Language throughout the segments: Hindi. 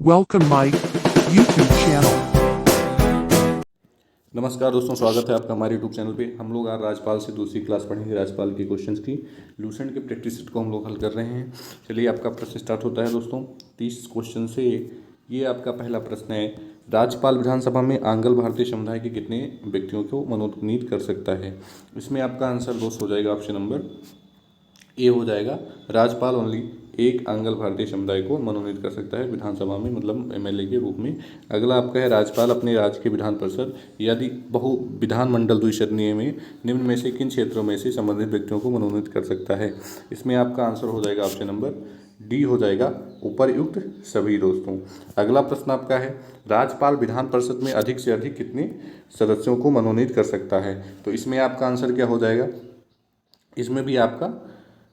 Welcome my YouTube channel. नमस्कार दोस्तों, स्वागत है आपका हमारे यूट्यूब चैनल पे। हम लोग आज राजपाल से दूसरी क्लास पढ़ेंगे। राजपाल के क्वेश्चंस की लूसेंट के प्रैक्टिस सेट को हम लोग हल कर रहे हैं। चलिए, आपका प्रश्न स्टार्ट होता है दोस्तों 30 क्वेश्चन से। ये आपका पहला प्रश्न है, राज्यपाल विधानसभा में आंग्ल भारतीय समुदाय के कितने व्यक्तियों को मनोनीत कर सकता है। इसमें आपका आंसर दोस्त हो जाएगा ऑप्शन नंबर ए हो जाएगा। राज्यपाल ओनली एक आंग्ल भारतीय समुदाय को मनोनीत कर सकता है विधानसभा में, मतलब एमएलए के रूप में। अगला आपका है, राज्यपाल अपने राज्य के विधान परिषद यदि बहु विधानमंडल द्विसदनीय में निम्न में से किन क्षेत्रों में से संबंधित व्यक्तियों को मनोनीत कर सकता है। इसमें आपका आंसर हो जाएगा ऑप्शन नंबर डी हो जाएगा, उपरयुक्त सभी दोस्तों। अगला प्रश्न आपका है, राज्यपाल विधान परिषद में अधिक से अधिक कितने सदस्यों को मनोनीत कर सकता है। तो इसमें आपका आंसर क्या हो जाएगा, इसमें भी आपका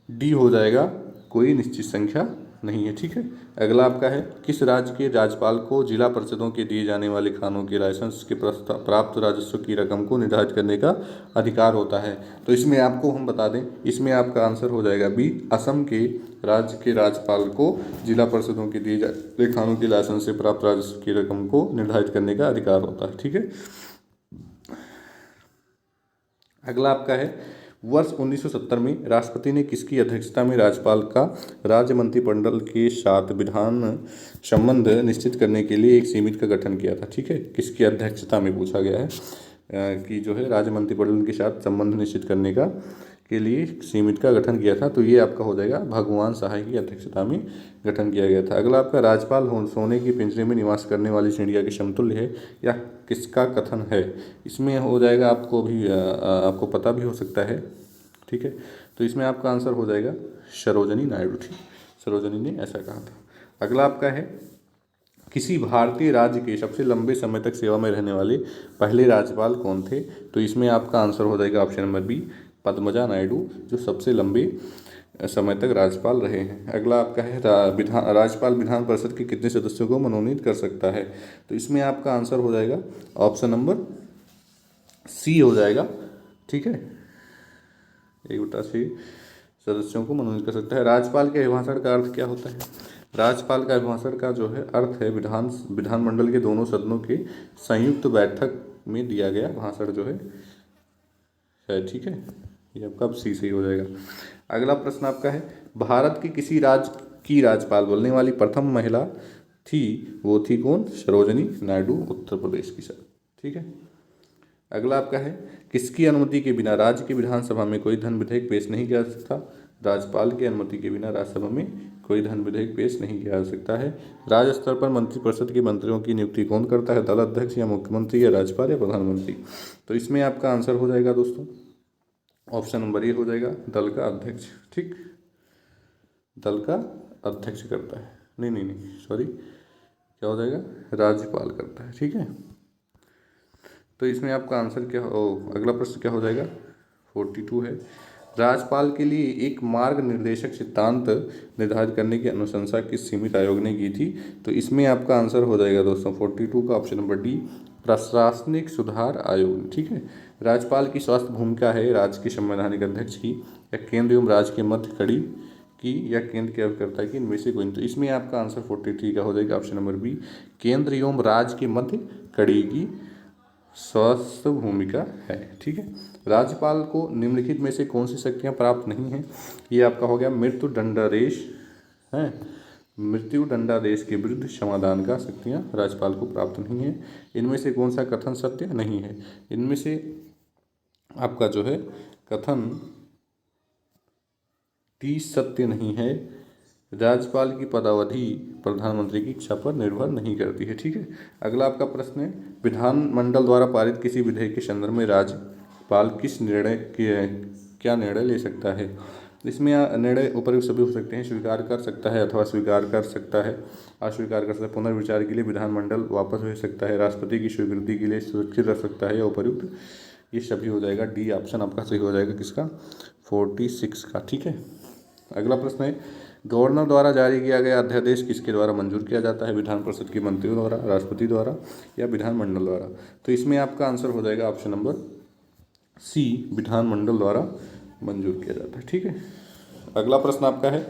डी हो जाएगा, कोई निश्चित संख्या नहीं है। ठीक है। अगला आपका है, किस राज्य के राज्यपाल को जिला परिषदों के दिए जाने वाले खानों के लाइसेंस के प्राप्त राजस्व की रकम को निर्धारित करने का अधिकार होता है। तो इसमें आपको हम बता दें, इसमें आपका आंसर हो जाएगा बी, असम के राज्य के राज्यपाल को जिला परिषदों के दिए जाने खानों के लाइसेंस से प्राप्त राजस्व की रकम को निर्धारित करने का अधिकार होता है। ठीक है। अगला आपका है, वर्ष 1970 में राष्ट्रपति ने किसकी अध्यक्षता में राज्यपाल का राज्य मंत्रिमंडल के साथ विधान संबंध निश्चित करने के लिए एक समिति का गठन किया था। ठीक है, किसकी अध्यक्षता में पूछा गया है कि जो है राज्य मंत्रिमंडल के साथ संबंध निश्चित करने का के लिए समिति का गठन किया था। तो ये आपका हो जाएगा, भगवान सहाय की अध्यक्षता में गठन किया गया था। अगला आपका, राज्यपाल सोने की पिंजरे में निवास करने वाली चिड़िया के समतुल्य है या किसका कथन है। इसमें हो जाएगा, आपको भी आपको पता भी हो सकता है। ठीक है। तो इसमें आपका आंसर हो जाएगा सरोजिनी नायडू। ठीक, सरोजिनी ने ऐसा कहा था। अगला आपका है, किसी भारतीय राज्य के सबसे लंबे समय तक सेवा में रहने वाले पहले राज्यपाल कौन थे। तो इसमें आपका आंसर हो जाएगा option number B, Padmaja Naidu, जो सबसे लंबे समय तक राज्यपाल रहे हैं। अगला आपका है, राज्यपाल विधान परिषद के कितने सदस्यों को मनोनीत कर सकता है। तो इसमें आपका आंसर हो जाएगा ऑप्शन नंबर सी हो जाएगा। ठीक है, 1/6 सदस्यों को मनोनीत कर सकता है। राज्यपाल के अभिभाषण का अर्थ क्या होता है। राज्यपाल का अभिभाषण का जो है अर्थ है, विधानमंडल के दोनों सदनों के संयुक्त बैठक में दिया गया भाषण जो है। ठीक है, ये आपका अब सी सही हो जाएगा। अगला प्रश्न आपका है, भारत के किसी राज्य की राज्यपाल बोलने वाली प्रथम महिला थी, वो थी कौन, सरोजिनी नायडू, उत्तर प्रदेश की सर। ठीक है। अगला आपका है, किसकी अनुमति के बिना राज्य की विधानसभा में कोई धन विधेयक पेश नहीं किया जा सकता। राज्यपाल की अनुमति के बिना राज्यसभा में कोई धन विधेयक पेश नहीं किया जा सकता है। राज्य स्तर पर मंत्रिपरिषद के मंत्रियों की नियुक्ति कौन करता है, दल अध्यक्ष या मुख्यमंत्री या राज्यपाल या प्रधानमंत्री। तो इसमें आपका आंसर हो जाएगा दोस्तों ऑप्शन नंबर ए हो जाएगा, दल का अध्यक्ष। ठीक, दल का अध्यक्ष करता है, नहीं सॉरी, क्या हो जाएगा, राज्यपाल करता है। ठीक है। तो इसमें आपका आंसर क्या अगला प्रश्न क्या हो जाएगा, 42 है, राज्यपाल के लिए एक मार्ग निर्देशक सिद्धांत निर्धारित करने की अनुशंसा किस सीमित आयोग ने की थी। तो इसमें आपका आंसर हो जाएगा दोस्तों 42 का ऑप्शन नंबर डी, प्रशासनिक सुधार आयोग। ठीक है। राज्यपाल की स्वास्थ्य भूमिका है राज्य के संवैधानिक अध्यक्ष की या केंद्र एवं राज्य के मध्य कड़ी की या केंद्र के अभिकर्ता की, इनमें से कोई। तो इसमें आपका आंसर 43 का हो जाएगा ऑप्शन नंबर बी, केंद्र एवं राज्य के मध्य कड़ी की स्वास्थ्य भूमिका है। ठीक है। राज्यपाल को निम्नलिखित में से कौन सी शक्तियां प्राप्त नहीं हैं। ये आपका हो गया, मृत्यु दंडादेश है, मृत्यु दंडादेश के विरुद्ध समाधान का शक्तियां राज्यपाल को प्राप्त नहीं है। इनमें से कौन सा कथन सत्य नहीं है। इनमें से आपका जो है कथन 30 सत्य नहीं है। राज्यपाल की पदावधि प्रधानमंत्री की इच्छा पर निर्भर नहीं करती है। ठीक है। अगला आपका प्रश्न है, विधानमंडल द्वारा पारित किसी विधेयक के संदर्भ में राज्यपाल किस निर्णय के क्या निर्णय ले सकता है। इसमें निर्णय उपयुक्त सभी हो सकते हैं, स्वीकार कर सकता है अथवा स्वीकार कर सकता है, अस्वीकार कर सकता है, पुनर्विचार के लिए विधानमंडल वापस भेज सकता है, राष्ट्रपति की स्वीकृति के लिए सुरक्षित रख सकता है या उपयुक्त। ये सभी हो जाएगा, डी ऑप्शन आपका सही हो जाएगा, किसका, 46 का। ठीक है। अगला प्रश्न है, गवर्नर द्वारा जारी किया गया अध्यादेश किसके द्वारा मंजूर किया जाता है, विधान परिषद के मंत्रियों द्वारा, राष्ट्रपति द्वारा या विधानमंडल द्वारा। तो इसमें आपका आंसर हो जाएगा ऑप्शन नंबर सी, विधानमंडल द्वारा मंजूर किया जाता है। ठीक है। अगला प्रश्न आपका है,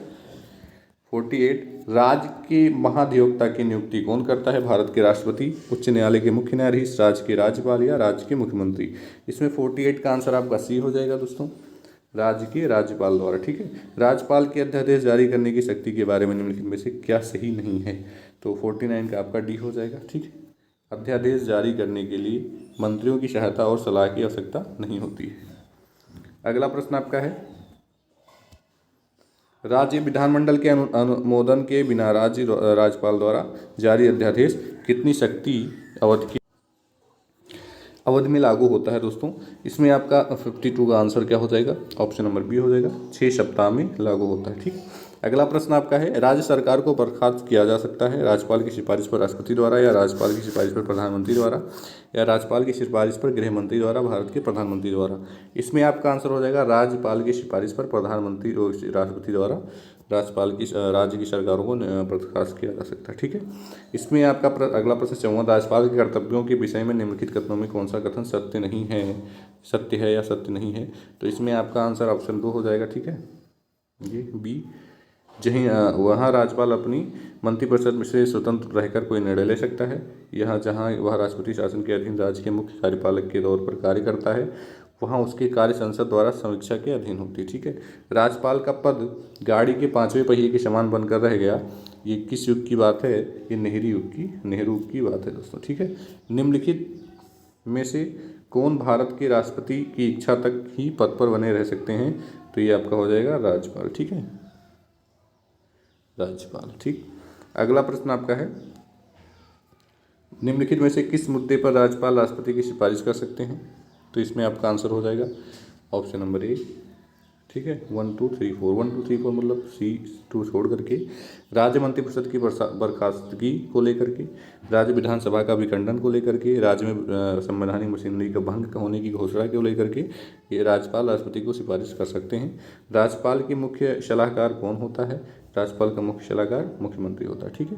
48 राज्य के महाधिवक्ता की नियुक्ति कौन करता है? भारत के राष्ट्रपति, उच्च न्यायालय के मुख्य न्यायाधीश, राज्य के राज्यपाल या राज्य के मुख्यमंत्री। इसमें 48 का आंसर आपका सी हो जाएगा दोस्तों, राज्य के राज्यपाल द्वारा। ठीक है, राज्यपाल के अध्यादेश जारी करने की शक्ति के बारे में निम्नलिखित में से क्या सही नहीं है? तो 49 का आपका डी हो जाएगा। ठीक है, अध्यादेश जारी करने के लिए मंत्रियों की सहायता और सलाह की आवश्यकता नहीं होती है। अगला प्रश्न आपका है, राज्य विधानमंडल के अनुमोदन के बिना राज्य राज्यपाल द्वारा जारी अध्यादेश कितनी शक्ति अवधि में लागू होता है दोस्तों? इसमें आपका 52 का आंसर क्या हो जाएगा? ऑप्शन नंबर बी हो जाएगा, 6 सप्ताह में लागू होता है। ठीक, अगला प्रश्न आपका है, राज्य सरकार को बर्खास्त किया जा सकता है राज्यपाल की सिफारिश पर राष्ट्रपति द्वारा, या राज्यपाल की सिफारिश पर प्रधानमंत्री द्वारा, या राज्यपाल की सिफारिश पर गृह मंत्री द्वारा, भारत के प्रधानमंत्री द्वारा। इसमें आपका आंसर हो जाएगा राज्यपाल की सिफारिश पर प्रधानमंत्री और राष्ट्रपति द्वारा राज्यपाल की राज्य की सरकारों को बर्खास्त किया जा सकता है। ठीक है, इसमें आपका अगला प्रश्न 54, राज्यपाल के कर्तव्यों के विषय में निम्नलिखित कथनों में कौन सा कथन सत्य नहीं है, सत्य है या सत्य नहीं है? तो इसमें आपका आंसर ऑप्शन 2 हो जाएगा। ठीक है, ये बी, जहीं वहाँ राज्यपाल अपनी मंत्रिपरिषद से स्वतंत्र रहकर कोई निर्णय ले सकता है, यहाँ जहाँ वह राष्ट्रपति शासन के अधीन राज्य के मुख्य कार्यपालक के तौर पर कार्य करता है, वहाँ उसकी कार्य संसद द्वारा समीक्षा के अधीन होती है। ठीक है, राज्यपाल का पद गाड़ी के 5वें पहिए के समान बनकर रह गया, ये किस युग की बात है? ये नेहरू युग की बात है दोस्तों। ठीक है, निम्नलिखित में से कौन भारत के राष्ट्रपति की इच्छा तक ही पद पर बने रह सकते हैं? तो ये आपका हो जाएगा राज्यपाल। ठीक है, राज्यपाल। ठीक, अगला प्रश्न आपका है, निम्नलिखित में से किस मुद्दे पर राज्यपाल राष्ट्रपति की सिफारिश कर सकते हैं? तो इसमें आपका आंसर हो जाएगा ऑप्शन नंबर ए। ठीक है, 1 2 3 4 1 2 3 4 मतलब C2 छोड़ करके, राज्य मंत्रिपरिषद की बर्खास्तगी को लेकर के, राज्य विधानसभा का विखंडन को लेकर के, राज्य में संवैधानिक मशीनरी का भंग होने की घोषणा को लेकर के ये राज्यपाल राष्ट्रपति को सिफारिश कर सकते हैं। राज्यपाल की मुख्य सलाहकार कौन होता है? राज्यपाल का मुख्य सलाहकार मुख्यमंत्री होता है। ठीक है,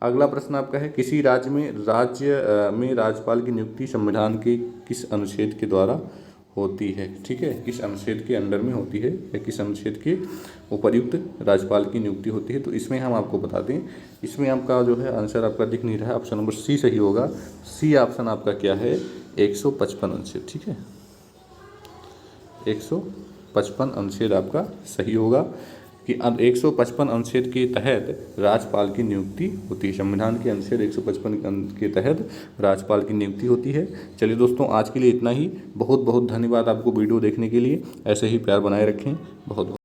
अगला प्रश्न आपका है, किसी राज्य में राज्यपाल की नियुक्ति संविधान के किस अनुच्छेद के द्वारा होती है? ठीक है, किस अनुच्छेद के अंडर में होती है या किस अनुच्छेद के उपर्युक्त राज्यपाल की नियुक्ति होती है? तो इसमें हम आपको बता दें, इसमें आपका जो है आंसर आपका दिख नहीं रहा है, ऑप्शन नंबर सी सही होगा। सी ऑप्शन आपका क्या है? 155 अनुच्छेद। ठीक है, 155 अनुच्छेद आपका सही होगा कि 155 अनुच्छेद के तहत राज्यपाल की नियुक्ति होती है। संविधान के अनुच्छेद 155 के तहत राज्यपाल की नियुक्ति होती है। चलिए दोस्तों, आज के लिए इतना ही। बहुत बहुत धन्यवाद आपको वीडियो देखने के लिए। ऐसे ही प्यार बनाए रखें। बहुत बहुत